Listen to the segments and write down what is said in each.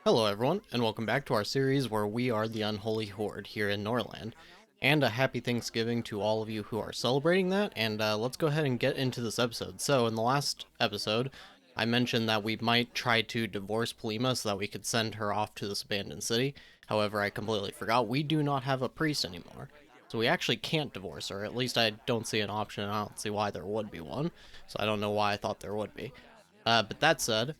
Hello everyone, and welcome back to our series where we are the Unholy Horde here in Norland. And a happy Thanksgiving to all of you who are celebrating that, and let's go ahead and get into this episode. So, in the last episode, I mentioned that we might try to divorce Polima so that we could send her off to this abandoned city. However, I completely forgot we do not have a priest anymore. So we actually can't divorce her, at least I don't see an option, and I don't see why there would be one. So I don't know why I thought there would be. But that said,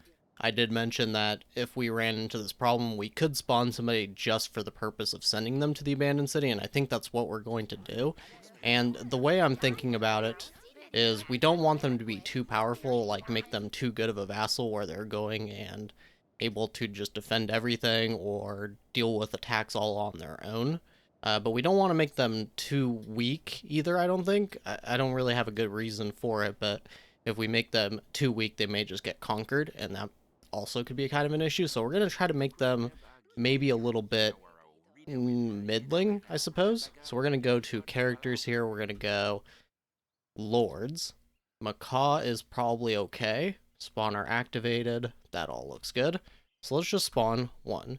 I did mention that if we ran into this problem, we could spawn somebody just for the purpose of sending them to the abandoned city, and I think that's what we're going to do. And the way I'm thinking about it is we don't want them to be too powerful, like make them too good of a vassal where they're going and able to just defend everything or deal with attacks all on their own. But we don't want to make them too weak either, I don't think. I don't really have a good reason for it, but if we make them too weak, they may just get conquered, and that also could be a kind of an issue. So we're going to try to make them maybe a little bit middling, I suppose. So we're going to go to characters here. We're going to go lords. Macaw is probably okay. Spawner activated. That all looks good. So let's just spawn one.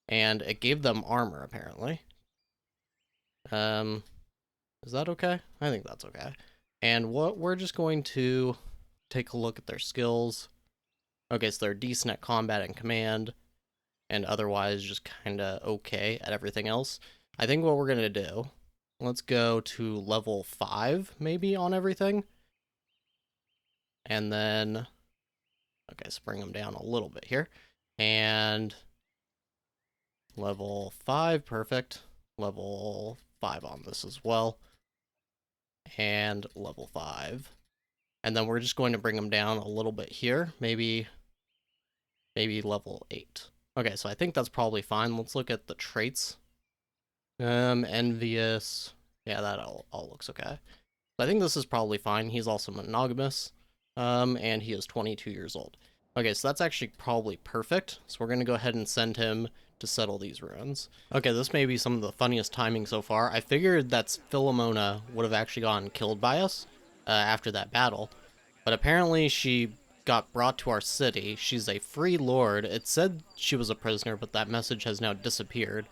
And it gave them armor, apparently. Um, is that okay? I think that's okay. And what we're just going to take a look at their skills. Okay, so they're decent at combat and command, and otherwise just kind of okay at everything else. I think what we're going to do, let's go to level 5 maybe on everything. And then, okay, let's bring them down a little bit here. And level 5, perfect. Level 5 on this as well. And level 5. And then we're just going to bring them down a little bit here, maybe level 8. Okay, so I think that's probably fine. Let's look at the traits. Envious. Yeah, that all looks okay. I think this is probably fine. He's also monogamous. And he is 22 years old. Okay, so that's actually probably perfect. So we're gonna go ahead and send him to settle these ruins. Okay, this may be some of the funniest timing so far. I figured that Philomona would have actually gotten killed by us after that battle, but apparently she got brought to our city. She's a free lord. It said she was a prisoner, but that message has now disappeared.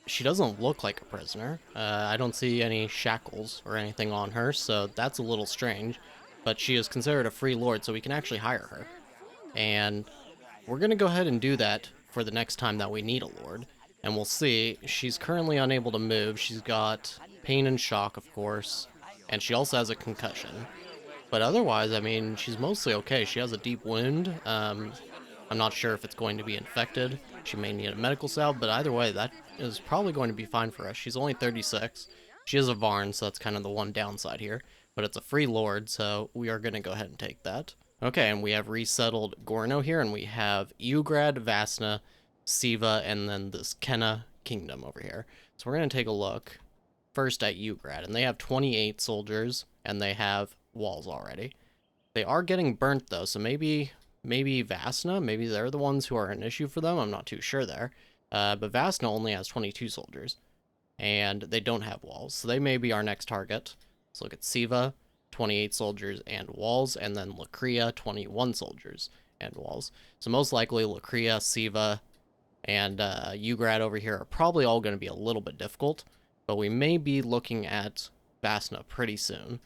She doesn't look like a prisoner. I don't see any shackles or anything on her, so that's a little strange. But she is considered a free lord, so we can actually hire her. And we're going to go ahead and do that for the next time that we need a lord. And we'll see. She's currently unable to move. She's got pain and shock, of course. And she also has a concussion. But otherwise, I mean, she's mostly okay. She has a deep wound. I'm not sure if it's going to be infected. She may need a medical salve, but either way, that is probably going to be fine for us. She's only 36. She is a Varn, so that's kind of the one downside here. But it's a free lord, so we are going to go ahead and take that. Okay, and we have resettled Gorno here, and we have Ugrad, Vasna, Siva, and then this Kenna kingdom over here. So we're going to take a look first at Ugrad, and they have 28 soldiers, and they have walls already. They are getting burnt, though, so maybe Vasna, maybe they're the ones who are an issue for them. I'm not too sure there. But Vasna only has 22 soldiers, and they don't have walls, so they may be our next target. Let's look at Siva, 28 soldiers and walls, and then Lacria, 21 soldiers and walls. So most likely Lacria, Siva, and Ugrad over here are probably all going to be a little bit difficult, but we may be looking at Vasna pretty soon.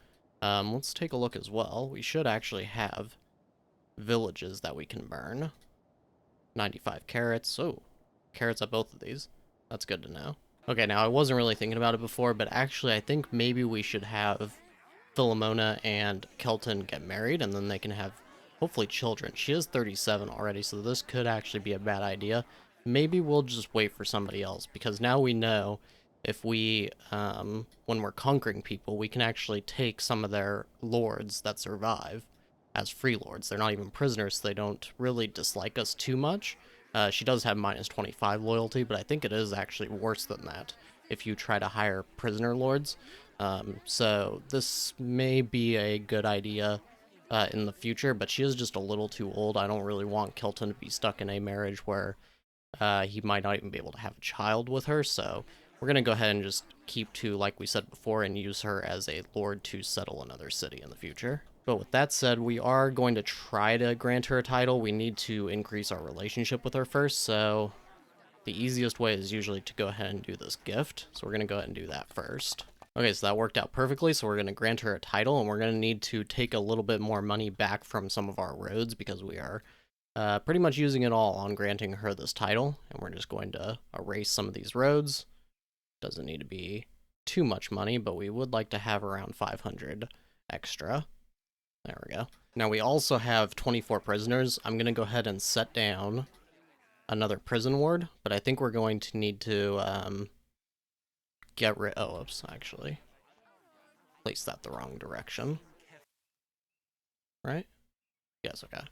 Let's take a look as well. We should actually have villages that we can burn. 95 carrots. Oh, carrots at both of these. That's good to know. Okay, now I wasn't really thinking about it before, but actually I think maybe we should have Philomona and Kelton get married, and then they can have, hopefully, children. She is 37 already, so this could actually be a bad idea. Maybe we'll just wait for somebody else, because now we know if we, when we're conquering people, we can actually take some of their lords that survive as free lords. They're not even prisoners, so they don't really dislike us too much. She does have minus 25 loyalty, but I think it is actually worse than that if you try to hire prisoner lords. So this may be a good idea in the future, but she is just a little too old. I don't really want Kelton to be stuck in a marriage where he might not even be able to have a child with her, so we're going to go ahead and just keep to, like we said before, and use her as a lord to settle another city in the future. But with that said, we are going to try to grant her a title. We need to increase our relationship with her first, so the easiest way is usually to go ahead and do this gift. So we're going to go ahead and do that first. Okay, so that worked out perfectly, so we're going to grant her a title, and we're going to need to take a little bit more money back from some of our roads because we are pretty much using it all on granting her this title, and we're just going to erase some of these roads. Doesn't need to be too much money, but we would like to have around 500 extra. There we go. Now we also have 24 prisoners. I'm going to go ahead and set down another prison ward, but I think we're going to need to get rid... Oh, oops, actually. Placed that the wrong direction. Right? Yes, okay.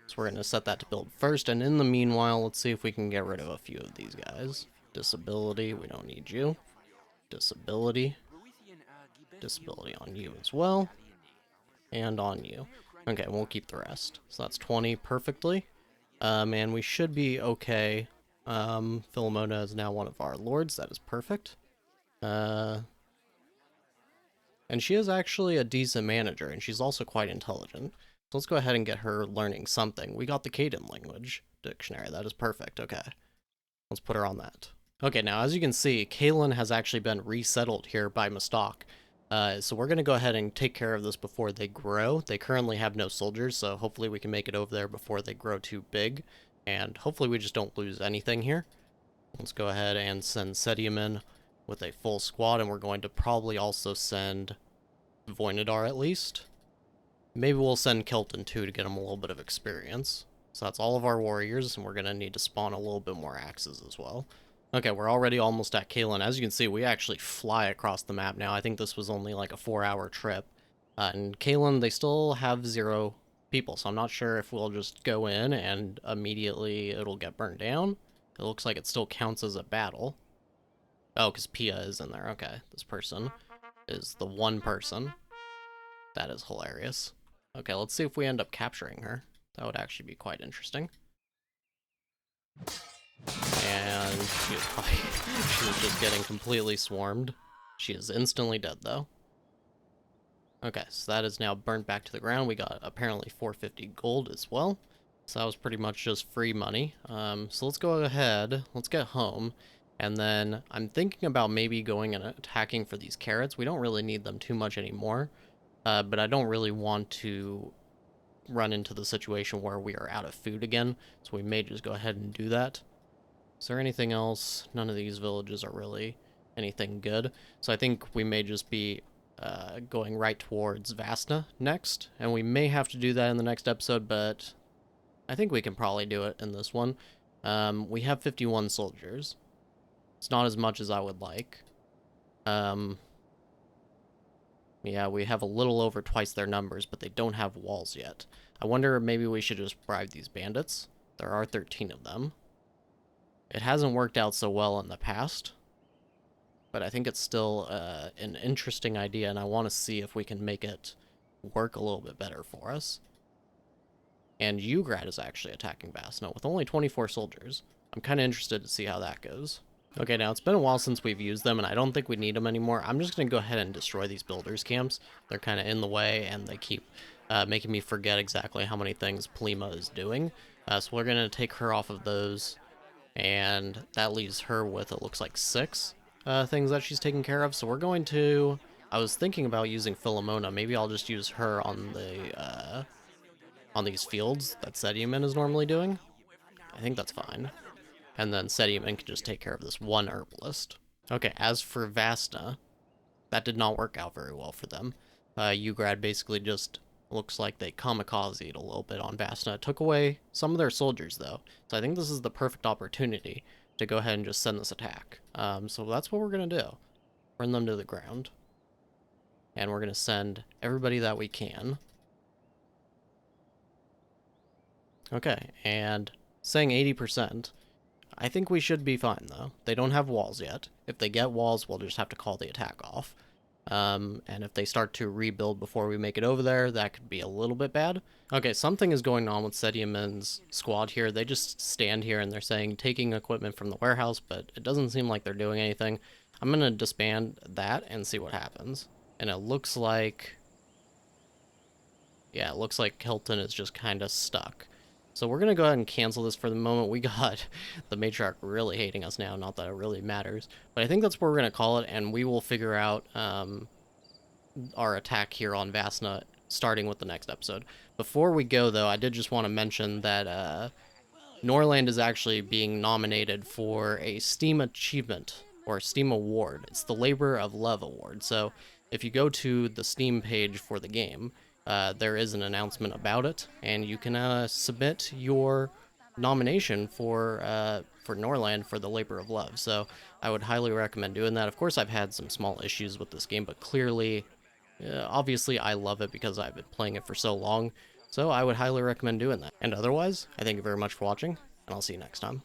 So we're going to set that to build first, and in the meanwhile, let's see if we can get rid of a few of these guys. Disability, we don't need you. Disability. Disability on you as well. And on you. Okay, we'll keep the rest. So that's 20 perfectly. And we should be okay. Philomona is now one of our lords. That is perfect. And she is actually a decent manager, and she's also quite intelligent. So let's go ahead and get her learning something. We got the Caden language dictionary. That is perfect. Okay. Let's put her on that. Okay, now as you can see, Kaylin has actually been resettled here by Mustak. So we're going to go ahead and take care of this before they grow. They currently have no soldiers, so hopefully we can make it over there before they grow too big. And hopefully we just don't lose anything here. Let's go ahead and send Sedium in with a full squad, and we're going to probably also send Voynadar at least. Maybe we'll send Kelton too to get him a little bit of experience. So that's all of our warriors, and we're going to need to spawn a little bit more axes as well. Okay, we're already almost at Kaelin. As you can see, we actually fly across the map now. I think this was only like a 4-hour trip. And Kaelin, they still have 0 people, so I'm not sure if we'll just go in and immediately it'll get burned down. It looks like it still counts as a battle. Oh, because Pia is in there. Okay, this person is the one person. That is hilarious. Okay, let's see if we end up capturing her. That would actually be quite interesting. And she was just getting completely swarmed. She is instantly dead, though. Okay, so that is now burnt back to the ground. We got apparently 450 gold as well. So that was pretty much just free money. So let's go ahead. Let's get home. And then I'm thinking about maybe going and attacking for these carrots. We don't really need them too much anymore. But I don't really want to run into the situation where we are out of food again. So we may just go ahead and do that. Is there anything else? None of these villages are really anything good. So I think we may just be going right towards Vasna next. And we may have to do that in the next episode, but I think we can probably do it in this one. We have 51 soldiers. It's not as much as I would like. Yeah, we have a little over twice their numbers, but they don't have walls yet. I wonder if maybe we should just bribe these bandits. There are 13 of them. It hasn't worked out so well in the past, but I think it's still an interesting idea, and I want to see if we can make it work a little bit better for us. And Ugrad is actually attacking Vasna with only 24 soldiers. I'm kind of interested to see how that goes. Okay, now it's been a while since we've used them, and I don't think we need them anymore. I'm just going to go ahead and destroy these builders' camps. They're kind of in the way, and they keep making me forget exactly how many things Plima is doing. So we're going to take her off of those, and that leaves her with, it looks like, 6 things that she's taking care of. So we're going to... I was thinking about using Philomona. Maybe I'll just use her on the on these fields that Sediumin is normally doing. I think that's fine. And then Sediumin can just take care of this one herbalist. Okay, as for Vasna, that did not work out very well for them. Ugrad basically just looks like they kamikazed a little bit on Vasna. It took away some of their soldiers, though. So I think this is the perfect opportunity to go ahead and just send this attack. So that's what we're going to do. Burn them to the ground. And we're going to send everybody that we can. Okay, and saying 80%. I think we should be fine, though. They don't have walls yet. If they get walls, we'll just have to call the attack off. And if they start to rebuild before we make it over there, that could be a little bit bad. Okay, something is going on with Sediumin's squad here. They just stand here and they're saying taking equipment from the warehouse, but it doesn't seem like they're doing anything. I'm going to disband that and see what happens. And it looks like... Yeah, it looks like Hilton is just kind of stuck. So we're going to go ahead and cancel this for the moment. We got the matriarch really hating us now. Not that it really matters. But I think that's what we're going to call it, and we will figure out our attack here on Vasna starting with the next episode. Before we go, though, I did just want to mention that Norland is actually being nominated for a Steam achievement or Steam award. It's the Labor of Love award. So if you go to the Steam page for the game, there is an announcement about it, and you can submit your nomination for Norland for the Labor of Love. So I would highly recommend doing that. Of course, I've had some small issues with this game, but clearly, obviously, I love it because I've been playing it for so long. So I would highly recommend doing that. And otherwise, I thank you very much for watching, and I'll see you next time.